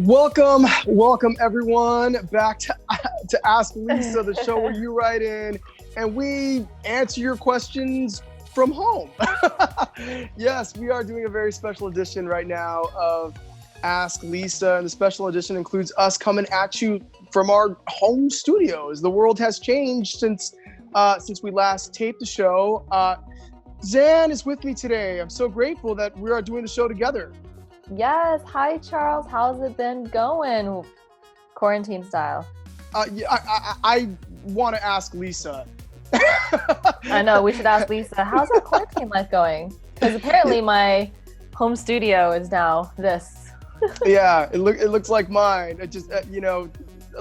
Welcome everyone back to Ask Lysa, the show where you write in and we answer your questions from home. Yes, we are doing a very special edition right now of Ask Lysa, and the special edition includes us coming at you from our home studios. The world has changed since we last taped the show. Zan is with me today. I'm so grateful that we are doing the show together. Yes. Hi, Charles. How's it been going? Quarantine style. I want to ask Lysa. I know. We should ask Lysa. How's our quarantine life going? Because apparently my home studio is now this. Yeah, it looks like mine. It just, a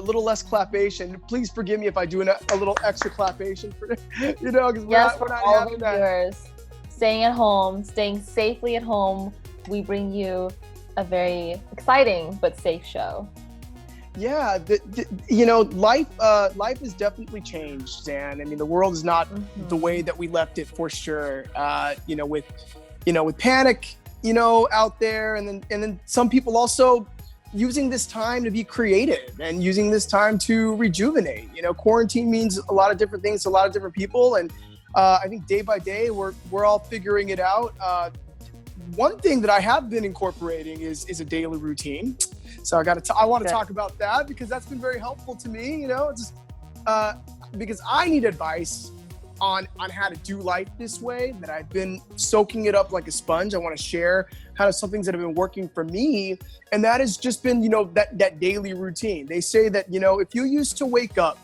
little less clapation. Please forgive me if I do a little extra clapation for, because we're not all having the viewers staying at home, staying safely at home. We bring you a very exciting but safe show. Yeah, life has definitely changed, Zan. I mean, the world is not the way that we left it for sure. With panic, out there, and then some people also using this time to be creative and using this time to rejuvenate. Quarantine means a lot of different things to a lot of different people, and I think day by day we're all figuring it out. One thing that I have been incorporating is a daily routine. So I want to talk about that because that's been very helpful to me, because I need advice on how to do life this way, that I've been soaking it up like a sponge. I want to share kind of some things that have been working for me. And that has just been, that daily routine. They say that, if you used to wake up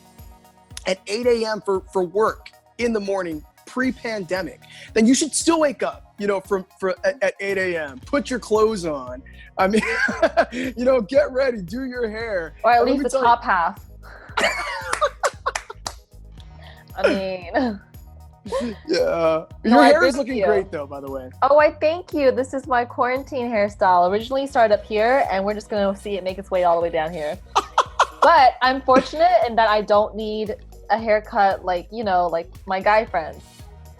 at 8 a.m. for work in the morning, pre-pandemic, then you should still wake up, at 8 a.m. Put your clothes on. I mean, get ready, do your hair. Or at least the top half. I mean. Yeah. Your hair is looking great though, by the way. Oh, I thank you. This is my quarantine hairstyle. Originally started up here, and we're just going to see it make its way all the way down here. But I'm fortunate in that I don't need a haircut like my guy friends.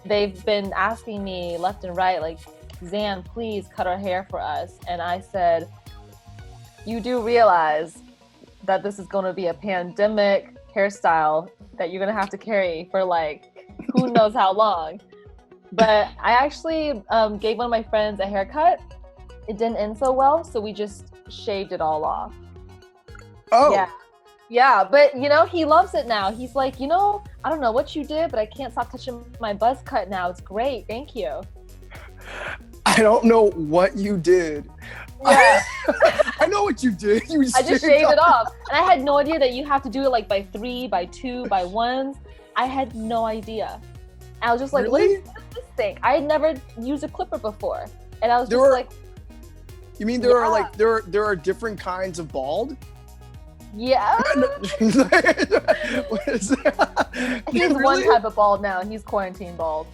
They've been asking me left and right, like, Zan, please cut our hair for us. And I said, you do realize that this is going to be a pandemic hairstyle that you're going to have to carry for who knows how long. But I actually gave one of my friends a haircut. It didn't end so well, so we just shaved it all off. Oh. Yeah, but he loves it now. He's like, I don't know what you did, but I can't stop touching my buzz cut now. It's great. Thank you. I don't know what you did. Yeah. I know what you did. I just shaved it off. And I had no idea that you have to do it by 3, by 2, by 1s. I had no idea. I was just like, really? What is this thing? I had never used a clipper before. And I was You mean there are different kinds of bald? Yeah. What is that? He's one type of bald now, and he's quarantine bald.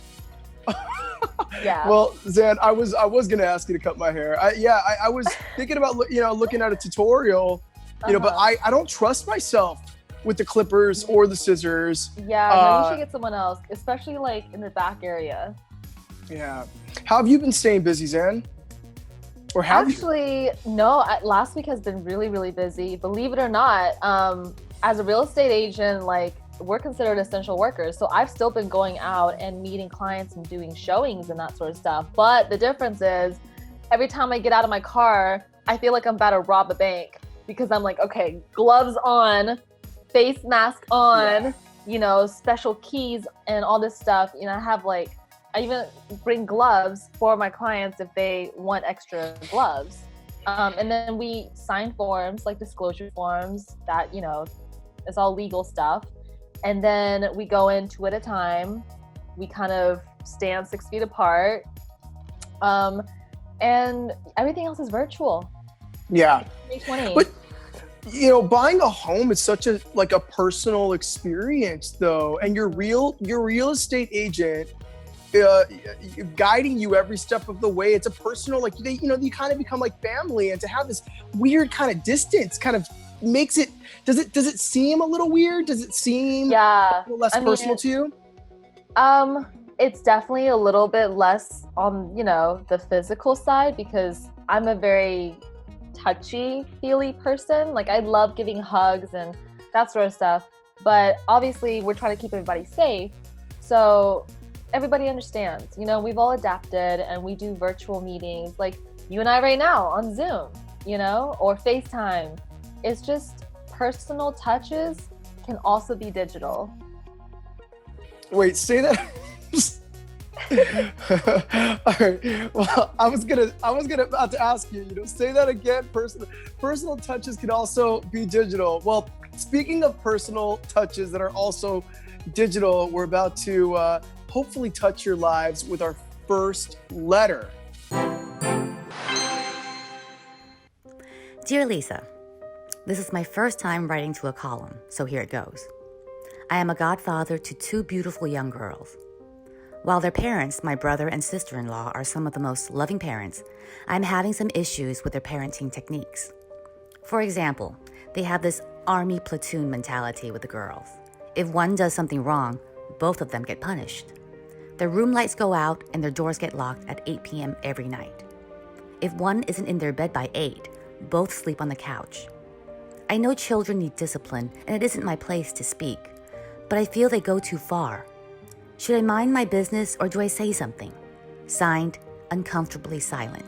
Yeah. Well, Zan, I was gonna ask you to cut my hair. I was thinking about looking at a tutorial, but I don't trust myself with the clippers or the scissors. Yeah, no, you should get someone else, especially in the back area. Yeah. How have you been staying busy, Zan? Or Actually, no. Last week has been really, really busy. Believe it or not, as a real estate agent, we're considered essential workers. So I've still been going out and meeting clients and doing showings and that sort of stuff. But the difference is, every time I get out of my car, I feel like I'm about to rob a bank because I'm like, okay, gloves on, face mask on, special keys and all this stuff. I have I even bring gloves for my clients if they want extra gloves. And then we sign forms, disclosure forms that, it's all legal stuff. And then we go in 2 at a time. We kind of stand 6 feet apart. And everything else is virtual. Yeah. 2020. But, buying a home is such a personal experience though. And your real estate agent, guiding you every step of the way. It's a personal, you kind of become family, and to have this weird kind of distance kind of makes it, does it seem a little weird? Does it seem a little less personal to you? It's definitely a little bit less on, the physical side, because I'm a very touchy-feely person. Like I love giving hugs and that sort of stuff. But obviously we're trying to keep everybody safe. So everybody understands, you know, we've all adapted and we do virtual meetings like you and I right now on Zoom, you know, or FaceTime. It's just personal touches can also be digital. Wait, say that. All right. Well, I was gonna about to ask you. You know, say that again. Personal touches can also be digital. Well, speaking of personal touches that are also digital, we're about to hopefully touch your lives with our first letter. Dear Lysa, this is my first time writing to a column, so here it goes. I am a godfather to two beautiful young girls. While their parents, my brother and sister-in-law, are some of the most loving parents, I'm having some issues with their parenting techniques. For example, they have this army platoon mentality with the girls. If one does something wrong, both of them get punished. Their room lights go out and their doors get locked at 8 p.m. every night. If one isn't in their bed by 8, both sleep on the couch. I know children need discipline and it isn't my place to speak, but I feel they go too far. Should I mind my business or do I say something? Signed, Uncomfortably Silent.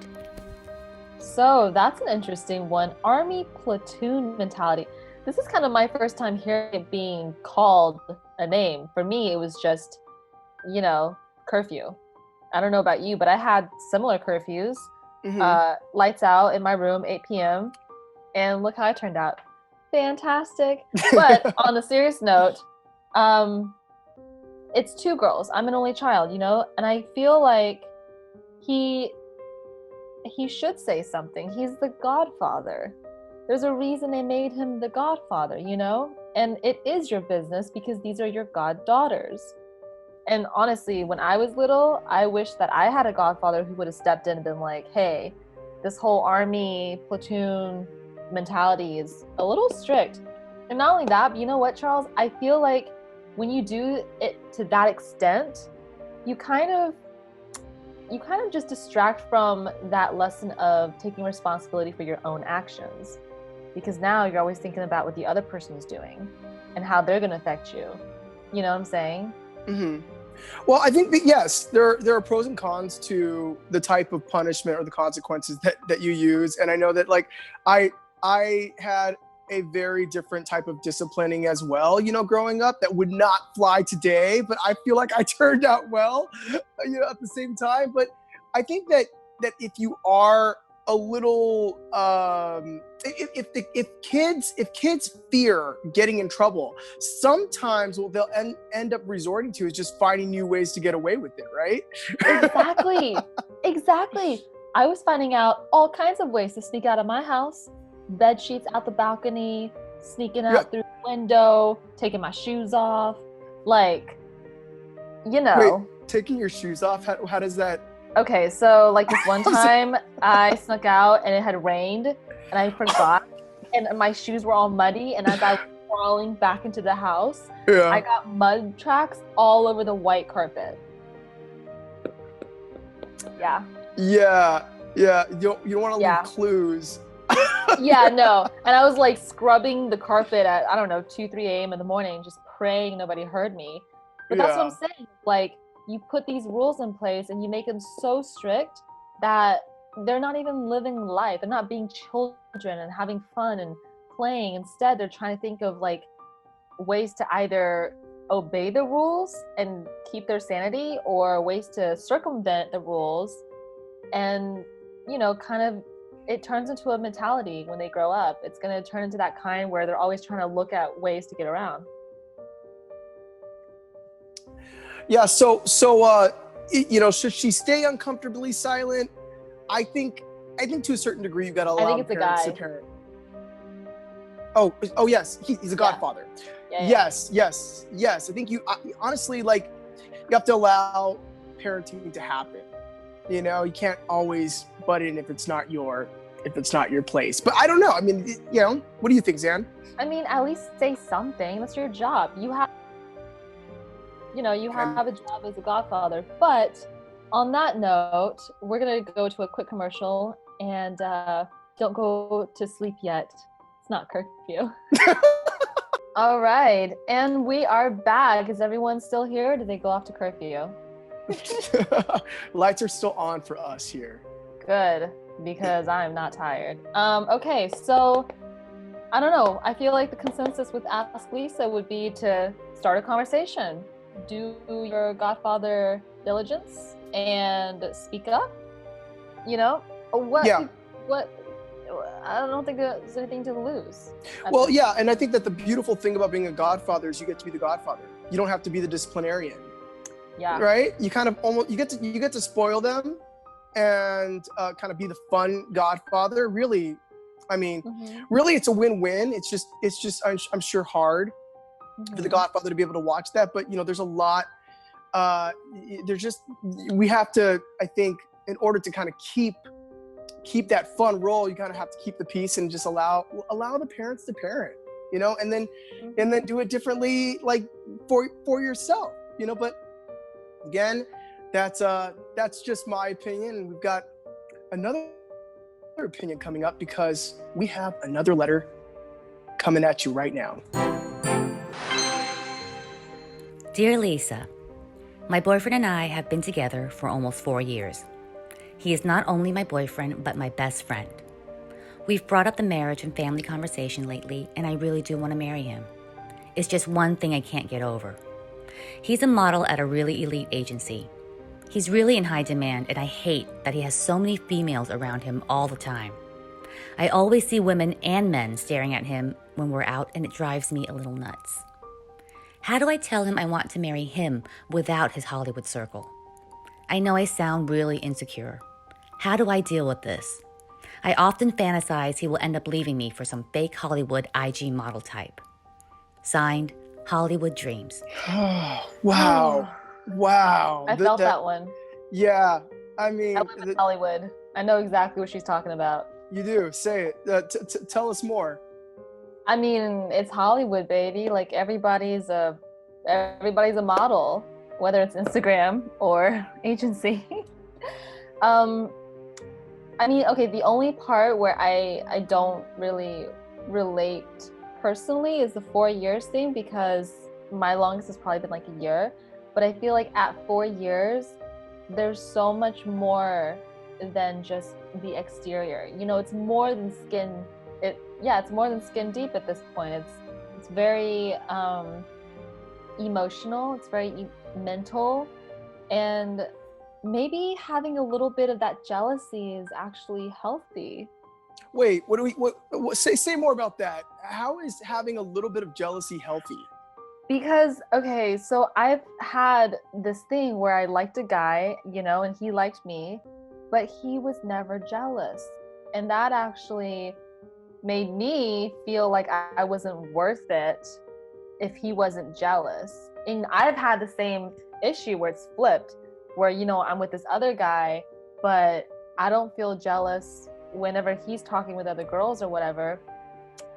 So that's an interesting one. Army platoon mentality. This is kind of my first time hearing it being called a name. For me, it was just, you know, curfew. I don't know about you, but I had similar curfews. Lights out in my room, 8 p.m. And look how I turned out. Fantastic. But on a serious note, it's two girls. I'm an only child, you know, and I feel like he should say something. He's the godfather. There's a reason they made him the godfather, you know, and it is your business because these are your goddaughters. And honestly, when I was little, I wish that I had a godfather who would have stepped in and been like, hey, this whole army platoon mentality is a little strict. And not only that, but you know what, Charles? I feel like when you do it to that extent, you kind of just distract from that lesson of taking responsibility for your own actions. Because now you're always thinking about what the other person is doing and how they're going to affect you. You know what I'm saying? Mm-hmm. Well, I think that, yes, there are pros and cons to the type of punishment or the consequences that you use. And I know that, like, I had a very different type of disciplining as well, you know, growing up that would not fly today, but I feel like I turned out well, you know, at the same time. But I think that if you are a little, if kids fear getting in trouble, sometimes what they'll end up resorting to is just finding new ways to get away with it, right? Exactly. I was finding out all kinds of ways to sneak out of my house. Bed sheets out the balcony, sneaking out through the window, taking my shoes off, like, you know. Wait, taking your shoes off? How does that? Okay, so like this one time I snuck out and it had rained and I forgot and my shoes were all muddy and as I was crawling back into the house, I got mud tracks all over the white carpet. Yeah. Yeah. You don't want to leave clues. Yeah, no. And I was like scrubbing the carpet at, I don't know, 2-3 a.m. in the morning, just praying nobody heard me. But that's what I'm saying. Like, you put these rules in place and you make them so strict that they're not even living life. They're not being children and having fun and playing. Instead, they're trying to think of like ways to either obey the rules and keep their sanity or ways to circumvent the rules. And, you know, kind of it turns into a mentality when they grow up. It's going to turn into that kind where they're always trying to look at ways to get around. Yeah. So, you know, should she stay uncomfortably silent? I think to a certain degree, you've got to allow parents to parent. Oh, yes. He's a godfather. Yeah. Yes. I think honestly, like, you have to allow parenting to happen. You know, you can't always butt in if it's not your place. But I don't know. I mean, you know, what do you think, Zan? I mean, at least say something. That's your job. You have a job as a godfather. But on that note, we're going to go to a quick commercial. And Don't go to sleep yet. It's not curfew. All right. And we are back. Is everyone still here? Or did they go off to curfew? Lights are still on for us here. Good, because I'm not tired. Okay, so I don't know. I feel like the consensus with Ask Lysa would be to start a conversation. Do your Godfather diligence and speak up. You know, what? I don't think there's anything to lose. Well, yeah, and I think that the beautiful thing about being a godfather is you get to be the godfather. You don't have to be the disciplinarian. Yeah. Right? You kind of almost you get to spoil them and kind of be the fun godfather. Really, I mean, really, it's a win-win. It's just I'm sure hard for the godfather to be able to watch that, but you know, there's a lot. We have to, I think, in order to kind of keep that fun role, you kind of have to keep the peace and just allow the parents to parent, you know, and then do it differently, like for yourself, you know. But again, that's just my opinion, and we've got another opinion coming up because we have another letter coming at you right now. Dear Lysa, my boyfriend and I have been together for almost 4 years. He is not only my boyfriend, but my best friend. We've brought up the marriage and family conversation lately, and I really do want to marry him. It's just one thing I can't get over. He's a model at a really elite agency. He's really in high demand, and I hate that he has so many females around him all the time. I always see women and men staring at him when we're out, and it drives me a little nuts. How do I tell him I want to marry him without his Hollywood circle? I know I sound really insecure. How do I deal with this? I often fantasize he will end up leaving me for some fake Hollywood IG model type. Signed, Hollywood Dreams. Wow. I felt that one. Yeah. I mean, I live in Hollywood. I know exactly what she's talking about. You do. Say it. Tell us more. I mean, it's Hollywood, baby. Like everybody's a model, whether it's Instagram or agency. I mean, okay, the only part where I don't really relate personally is the 4 years thing, because my longest has probably been like a year. But I feel like at 4 years, there's so much more than just the exterior. You know, it's more than skin. It's more than skin deep at this point. It's very emotional. It's very mental, and maybe having a little bit of that jealousy is actually healthy. Wait, say more about that. How is having a little bit of jealousy healthy? Because, okay, so I've had this thing where I liked a guy, you know, and he liked me, but he was never jealous. And that actually made me feel like I wasn't worth it if he wasn't jealous. And I've had the same issue where it's flipped, where, you know, I'm with this other guy, but I don't feel jealous whenever he's talking with other girls or whatever.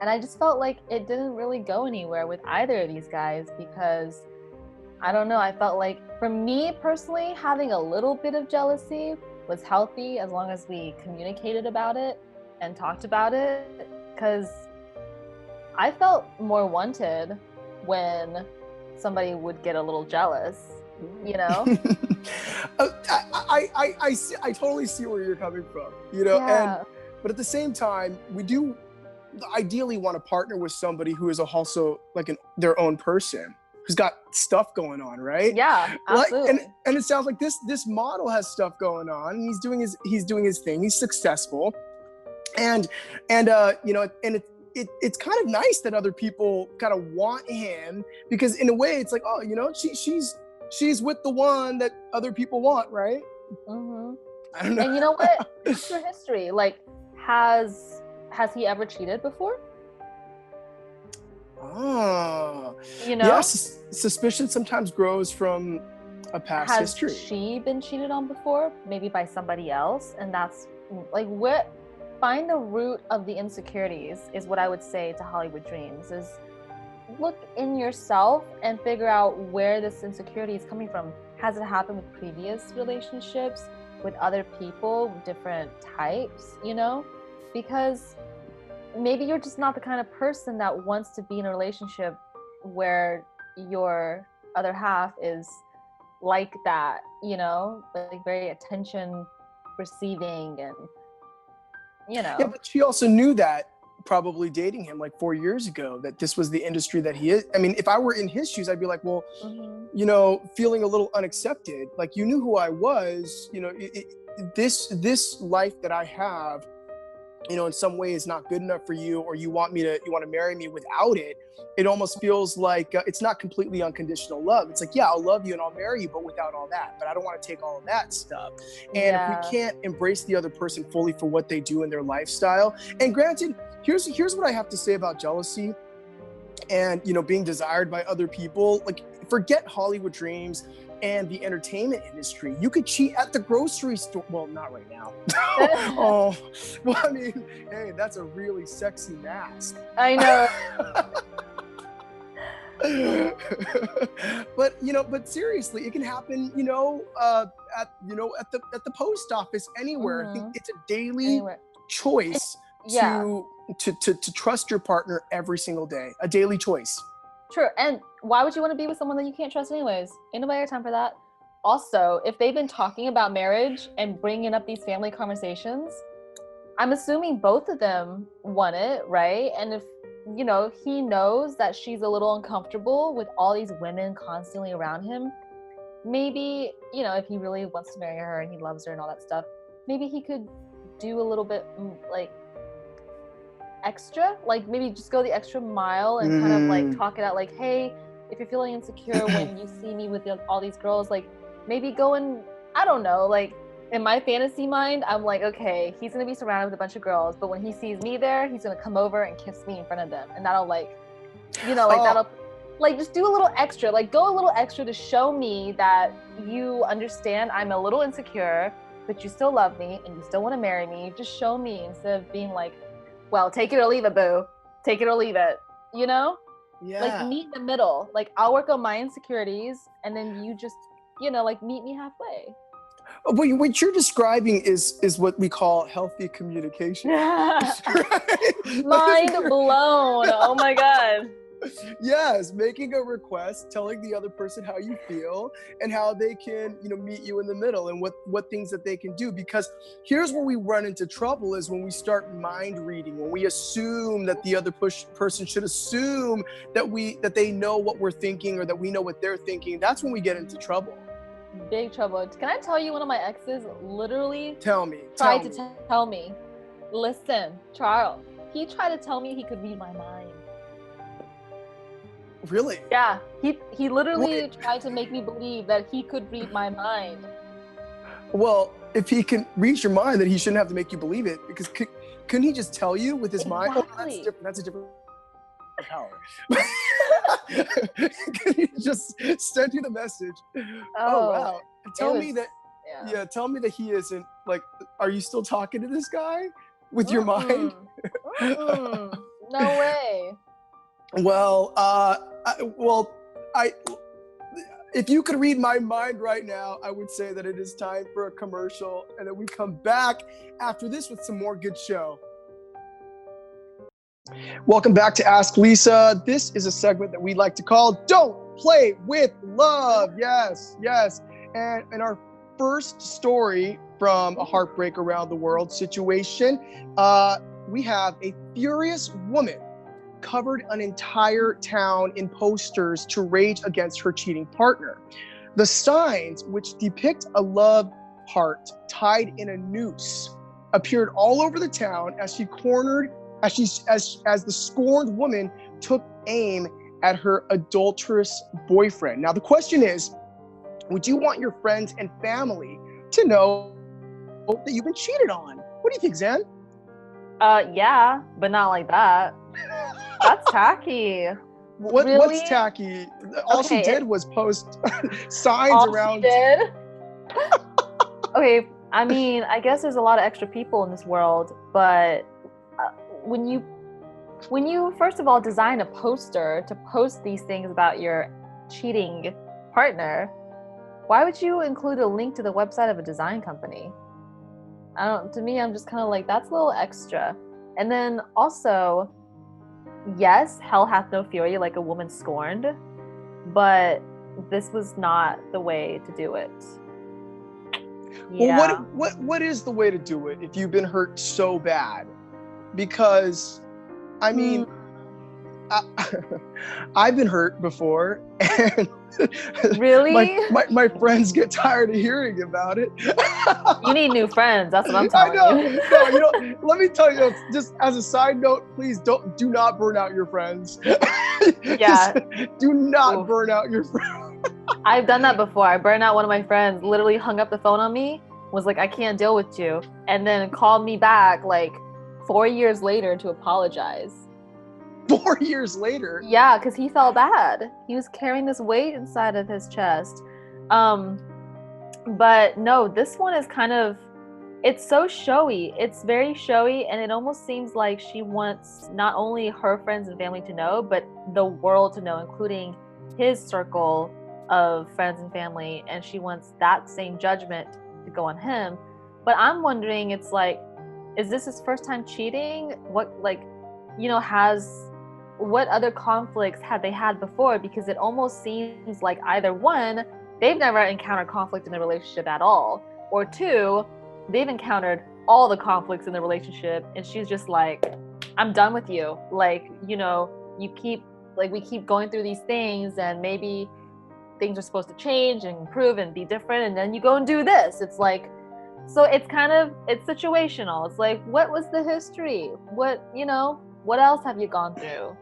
And I just felt like it didn't really go anywhere with either of these guys, because I don't know, I felt like for me personally, having a little bit of jealousy was healthy as long as we communicated about it and talked about it, because I felt more wanted when somebody would get a little jealous, you know? I totally see where you're coming from, you know, Yeah. but at the same time, we do ideally want to partner with somebody who is also like their own person, who's got stuff going on, right? Yeah, absolutely. Like, and it sounds like this model has stuff going on, and he's doing his thing. He's successful, and you know, and it's kind of nice that other people kind of want him, because in a way it's like, oh, you know, she's with the one that other people want, right? Mm-hmm. I don't know. And you know what? What's your history? Like, has he ever cheated before? Oh, you know? Yes, suspicion sometimes grows from a past history. Has she been cheated on before? Maybe by somebody else? And that's like, find the root of the insecurities is what I would say to Hollywood Dreams, is look in yourself and figure out where this insecurity is coming from. Has it happened with previous relationships, with other people, different types, you know? because maybe you're just not the kind of person that wants to be in a relationship where your other half is like that, you know, like very attention receiving and, you know. Yeah, but she also knew that probably dating him like 4 years ago, that this was the industry that he is. I mean, if I were in his shoes, I'd be like, well, you know, feeling a little unaccepted. Like, you knew who I was, you know, this life that I have, you know, in some way is not good enough for you, or you want to marry me without it. It almost feels like it's not completely unconditional love. It's like, yeah, I'll love you and I'll marry you, but without all that. But I don't want to take all of that stuff. And if we can't embrace the other person fully for what they do in their lifestyle, and granted, here's what I have to say about jealousy and, you know, being desired by other people. Like, forget Hollywood dreams and the entertainment industry. You could cheat at the grocery store. Well, not right now. Oh, well, I mean, hey, that's a really sexy mask. I know. but seriously, it can happen, you know, at the post office, anywhere. I think it's a daily choice to trust your partner every single day. A daily choice. True. And why would you want to be with someone that you can't trust anyways? Ain't nobody got time for that. Also, if they've been talking about marriage and bringing up these family conversations, I'm assuming both of them want it, right? And if, you know, he knows that she's a little uncomfortable with all these women constantly around him, maybe, you know, if he really wants to marry her and he loves her and all that stuff, maybe he could do a little bit like extra, like maybe just go the extra mile and kind of like talk it out, like, hey, if you're feeling insecure when you see me with all these girls, like maybe go and, I don't know, like in my fantasy mind, I'm like, okay, he's gonna be surrounded with a bunch of girls, but when he sees me there, he's gonna come over and kiss me in front of them, and that'll, like, you know, like that'll, like, just do a little extra, like go a little extra to show me that you understand I'm a little insecure, but you still love me and you still want to marry me. Just show me, instead of being like, well, take it or leave it, boo. Take it or leave it, you know? Yeah. Like, meet in the middle. Like, I'll work on my insecurities, and then you just, you know, like, meet me halfway. What you're describing is what we call healthy communication. Right? Mind blown. Oh my God. Yes, making a request, telling the other person how you feel and how they can, you know, meet you in the middle, and what things that they can do. Because here's where we run into trouble, is when we start mind reading, when we assume that the other person should assume that they know what we're thinking, or that we know what they're thinking. That's when we get into trouble. Big trouble. Can I tell you, one of my exes literally tried to tell me, listen, Charles, he tried to tell me he could read my mind. Really? Yeah, he literally tried to make me believe that he could read my mind. Well, if he can read your mind, then he shouldn't have to make you believe it, because couldn't he just tell you with his mind? Oh, that's different. That's a different power. Can he just send you the message? Oh wow. Tell me that he isn't, like, are you still talking to this guy with your mind? No way. Well, if you could read my mind right now, I would say that it is time for a commercial, and then we come back after this with some more good show. Welcome back to Ask Lysa. This is a segment that we like to call Don't Play with Love. Yes. And in our first story from a heartbreak around the world situation, we have a furious woman covered an entire town in posters to rage against her cheating partner. The signs, which depict a love heart tied in a noose, appeared all over the town as the scorned woman took aim at her adulterous boyfriend. Now the question is, would you want your friends and family to know that you've been cheated on? What do you think, Zan? Yeah, but not like that. That's tacky. Really? What's tacky? All she did was post signs around. She did? Okay, I mean, I guess there's a lot of extra people in this world, but when you first of all design a poster to post these things about your cheating partner, why would you include a link to the website of a design company? To me, I'm just kind of like, that's a little extra. And then also, yes, hell hath no fury like a woman scorned, but this was not the way to do it. Yeah. Well, what is the way to do it if you've been hurt so bad? Because, I mean, I've been hurt before, and really, my friends get tired of hearing about it. You need new friends. That's what I'm telling you. No, you know, let me tell you, just as a side note, please do not burn out your friends. Yeah. Do not burn out your friends. I've done that before. I burned out one of my friends, literally hung up the phone on me, was like, I can't deal with you. And then called me back like 4 years later to apologize. 4 years later? Yeah, because he felt bad. He was carrying this weight inside of his chest. But no, this one is kind of, it's so showy. It's very showy, and it almost seems like she wants not only her friends and family to know, but the world to know, including his circle of friends and family, and she wants that same judgment to go on him. But I'm wondering, it's like, is this his first time cheating? What, like, you know, what other conflicts had they had before? Because it almost seems like either one, they've never encountered conflict in the relationship at all, or two, they've encountered all the conflicts in the relationship, and she's just like, I'm done with you. Like, you know, we keep going through these things, and maybe things are supposed to change and improve and be different, and then you go and do this. It's like, so it's situational. It's like, what was the history? What else have you gone through?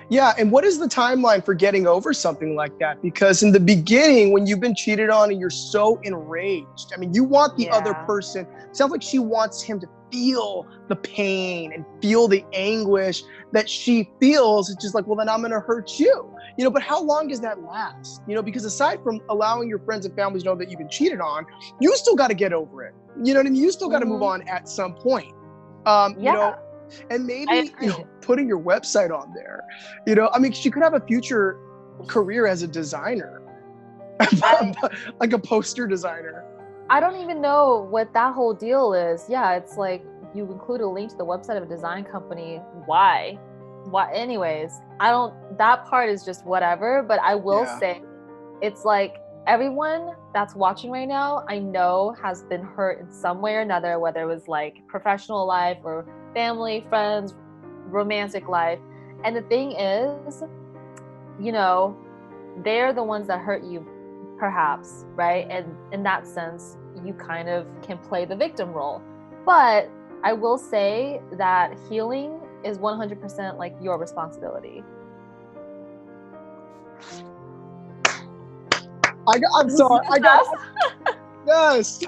Yeah, and what is the timeline for getting over something like that? Because in the beginning, when you've been cheated on and you're so enraged, I mean, you want the other person, sounds like she wants him to feel the pain and feel the anguish that she feels. It's just like, well, then I'm going to hurt you. You know, but how long does that last? You know, because aside from allowing your friends and families to know that you've been cheated on, you still got to get over it. You know what I mean? You still got to move on at some point. You know, and maybe, you know, putting your website on there, you know, I mean, she could have a future career as a designer, like a poster designer. I don't even know what that whole deal is. Yeah, it's like you include a link to the website of a design company. Why? Anyways, that part is just whatever, but I will say, it's like everyone that's watching right now, I know has been hurt in some way or another, whether it was like professional life or family, friends, romantic life. And the thing is, you know, they're the ones that hurt you, perhaps, right? And in that sense, you kind of can play the victim role. But I will say that healing is 100% like your responsibility. I'm sorry. Yes.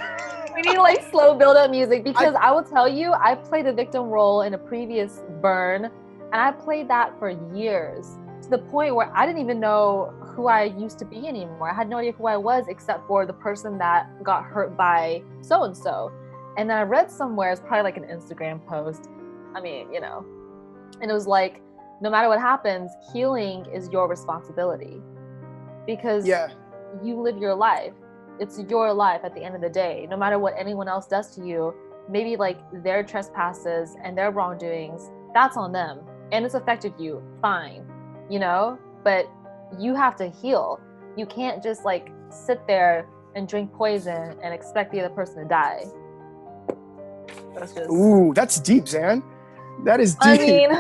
We need like slow build-up music, because I will tell you, I played the victim role in a previous burn, and I played that for years, to the point where I didn't even know who I used to be anymore. I had no idea who I was except for the person that got hurt by so-and-so. And then I read somewhere, it's probably like an Instagram post, I mean, you know, and it was like, no matter what happens, healing is your responsibility, because you live your life. It's your life at the end of the day. No matter what anyone else does to you, maybe like their trespasses and their wrongdoings, that's on them, and it's affected you, fine, you know, but you have to heal. You can't just like sit there and drink poison and expect the other person to die. That's just... Ooh, that's deep, Zan. That is deep. I mean,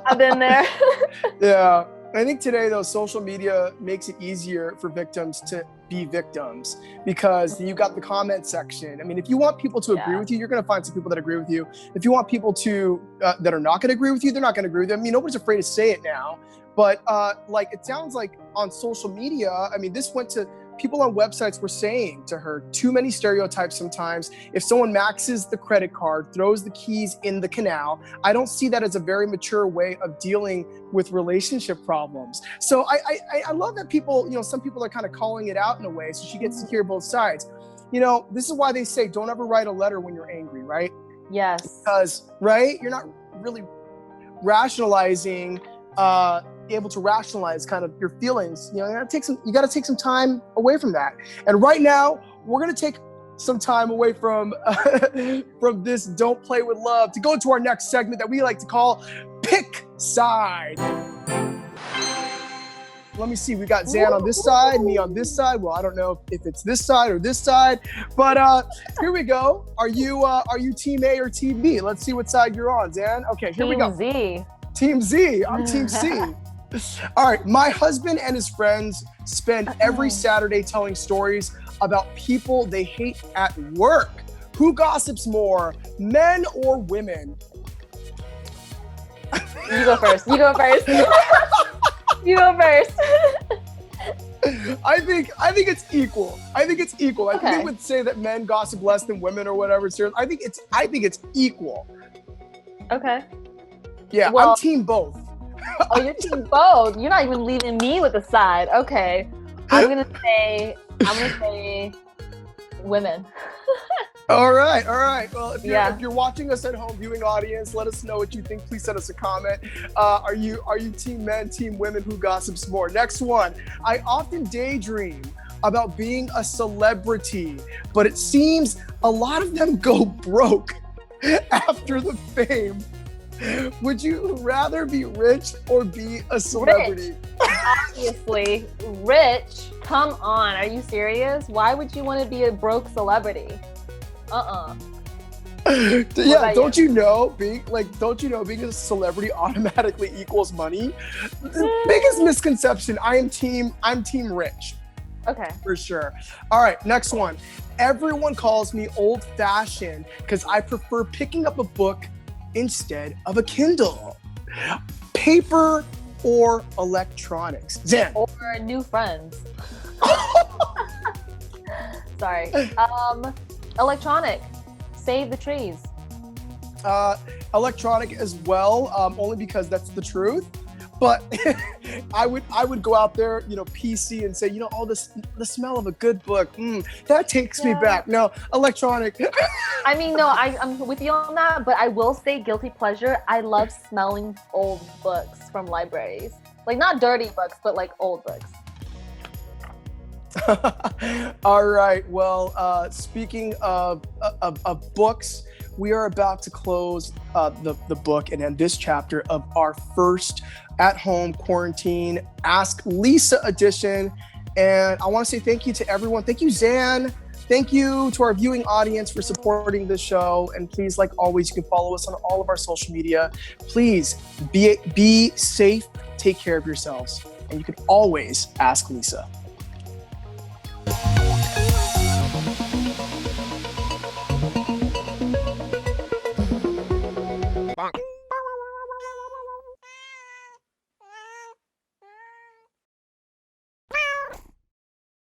I've been there. Yeah. I think today, though, social media makes it easier for victims to be victims, because you got the comment section. I mean, if you want people to agree with you, you're going to find some people that agree with you. If you want people to that are not going to agree with you, they're not going to agree with you. I mean, nobody's afraid to say it now. But like, it sounds like on social media, I mean, this went to people on websites were saying to her, too many stereotypes sometimes. If someone maxes the credit card, throws the keys in the canal, I don't see that as a very mature way of dealing with relationship problems. So I love that people, you know, some people are kind of calling it out in a way, so she gets to hear both sides. You know, this is why they say don't ever write a letter when you're angry, right? Yes. Because, right, you're not really rationalizing, able to rationalize kind of your feelings. You know, you got to take some time away from that. And right now, we're going to take some time away from from this Don't Play with Love to go into our next segment that we like to call Pick Side. Let me see. We got Zan on this side, me on this side. Well, I don't know if it's this side or this side, but here we go. Are you Team A or Team B? Let's see what side you're on, Zan. Okay, here we go. Team Z. Team Z. I'm Team C. All right. My husband and his friends spend every Saturday telling stories about people they hate at work. Who gossips more, men or women? You go first. You go first. You go first. I think it's equal. I think it's equal. I think Okay. they would say that men gossip less than women or whatever. So I think it's equal. Okay. Yeah, Well- I'm team both. Oh, you're team both. You're not even leaving me with a side. Okay. I'm gonna say women. All right. Well, if Yeah. you're watching us at home, viewing audience, let us know what you think. Please send us a comment. Are you team men, team women? Who gossips more? Next one. I often daydream about being a celebrity, but it seems a lot of them go broke after the fame. Would you rather be rich or be a celebrity? Obviously, rich. Come on. Are you serious? Why would you want to be a broke celebrity? Yeah, about don't you know being a celebrity automatically equals money? Biggest misconception. I'm team rich Okay. for sure. All right, next one. Everyone calls me old-fashioned because I prefer picking up a book instead of a Kindle. Paper or electronics? Zan. Or new friends. Sorry. Electronic. Save the trees. Electronic as well, only because that's the truth. But I would go out there, PC and say, the smell of a good book, that takes me back. No, electronic. I mean, no, I'm with you on that, but I will say guilty pleasure. I love smelling old books from libraries. Like not dirty books, but like old books. All right. Well, speaking of books, we are about to close the book and end this chapter of our first at-home quarantine Ask Lysa edition. And I want to say thank you to everyone. Thank you, Zan. Thank you to our viewing audience for supporting this show. And please, like always, you can follow us on all of our social media. Please be safe. Take care of yourselves. And you can always ask Lysa.